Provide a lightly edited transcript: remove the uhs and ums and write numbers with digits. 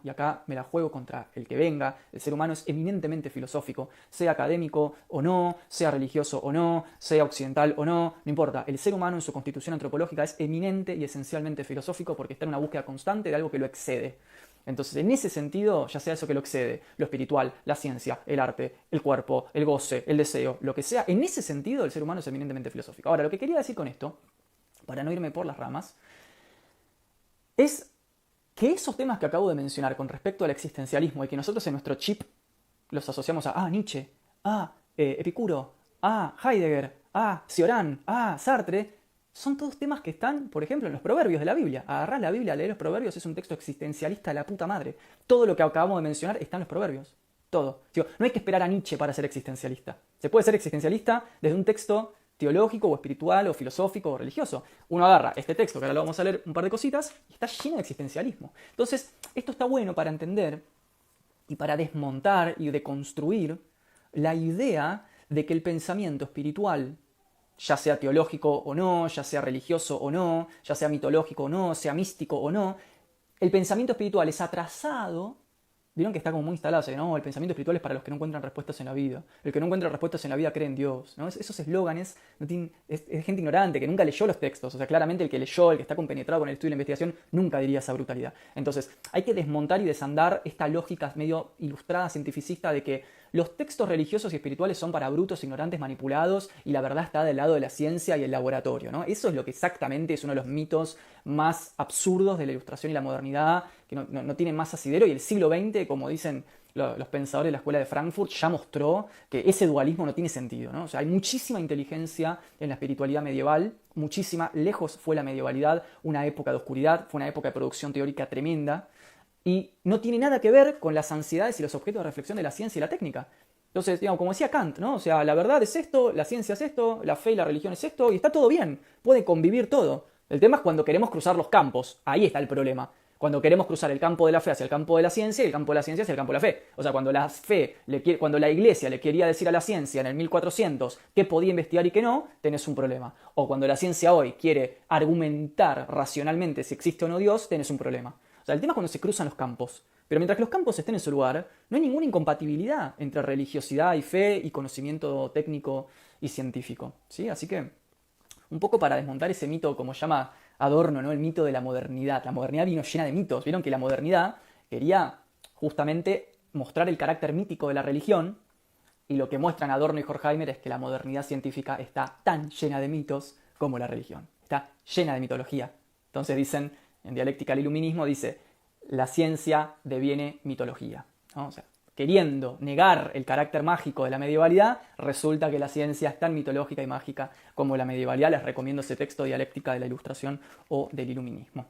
y acá me la juego contra el que venga, el ser humano es eminentemente filosófico, sea académico o no, sea religioso o no, sea occidental o no, no importa, el ser humano en su constitución antropológica es eminente y esencialmente filosófico porque está en una búsqueda constante de algo que lo excede. Entonces, en ese sentido, ya sea eso que lo excede, lo espiritual, la ciencia, el arte, el cuerpo, el goce, el deseo, lo que sea, en ese sentido el ser humano es eminentemente filosófico. Ahora, lo que quería decir con esto, para no irme por las ramas, es que esos temas que acabo de mencionar con respecto al existencialismo y que nosotros en nuestro chip los asociamos a Nietzsche, Epicuro, Heidegger, Cioran, Sartre, son todos temas que están, por ejemplo, en los proverbios de la Biblia. Agarrás la Biblia, leer los proverbios, es un texto existencialista de la puta madre. Todo lo que acabamos de mencionar está en los proverbios. Todo. Digo, no hay que esperar a Nietzsche para ser existencialista. Se puede ser existencialista desde un texto teológico o espiritual o filosófico o religioso. Uno agarra este texto, que ahora lo vamos a leer un par de cositas, y está lleno de existencialismo. Entonces, esto está bueno para entender y para desmontar y deconstruir la idea de que el pensamiento espiritual, ya sea teológico o no, ya sea religioso o no, ya sea mitológico o no, sea místico o no, el pensamiento espiritual es atrasado. Vieron que está como muy instalado, o sea, no, el pensamiento espiritual es para los que no encuentran respuestas en la vida. El que no encuentra respuestas en la vida cree en Dios, ¿no? Esos eslóganes no tienen, es gente ignorante que nunca leyó los textos. O sea, claramente el que leyó, el que está compenetrado con el estudio y la investigación, nunca diría esa brutalidad. Entonces, hay que desmontar y desandar esta lógica medio ilustrada, cientificista, de que los textos religiosos y espirituales son para brutos, ignorantes, manipulados, y la verdad está del lado de la ciencia y el laboratorio, ¿no? Eso es lo que exactamente es uno de los mitos más absurdos de la ilustración y la modernidad, que no tiene más asidero, y el siglo XX, como dicen los pensadores de la escuela de Frankfurt, ya mostró que ese dualismo no tiene sentido, ¿no? O sea, hay muchísima inteligencia en la espiritualidad medieval, muchísima, lejos fue la medievalidad una época de oscuridad, fue una época de producción teórica tremenda, y no tiene nada que ver con las ansiedades y los objetos de reflexión de la ciencia y la técnica. Entonces, digamos, como decía Kant, ¿no? O sea, la verdad es esto, la ciencia es esto, la fe y la religión es esto, y está todo bien, puede convivir todo. El tema es cuando queremos cruzar los campos, ahí está el problema. Cuando queremos cruzar el campo de la fe hacia el campo de la ciencia y el campo de la ciencia hacia el campo de la fe. O sea, cuando la iglesia le quería decir a la ciencia en el 1400 qué podía investigar y qué no, tenés un problema. O cuando la ciencia hoy quiere argumentar racionalmente si existe o no Dios, tenés un problema. O sea, el tema es cuando se cruzan los campos. Pero mientras que los campos estén en su lugar, no hay ninguna incompatibilidad entre religiosidad y fe y conocimiento técnico y científico, ¿sí? Así que, un poco para desmontar ese mito, como llama Adorno, ¿no? El mito de la modernidad. La modernidad vino llena de mitos. Vieron que la modernidad quería justamente mostrar el carácter mítico de la religión, y lo que muestran Adorno y Horkheimer es que la modernidad científica está tan llena de mitos como la religión. Está llena de mitología. Entonces dicen, en Dialéctica del Iluminismo, dice, la ciencia deviene mitología, ¿no? O sea, queriendo negar el carácter mágico de la medievalidad, resulta que la ciencia es tan mitológica y mágica como la medievalidad. Les recomiendo ese texto, Dialéctica de la Ilustración o del Iluminismo.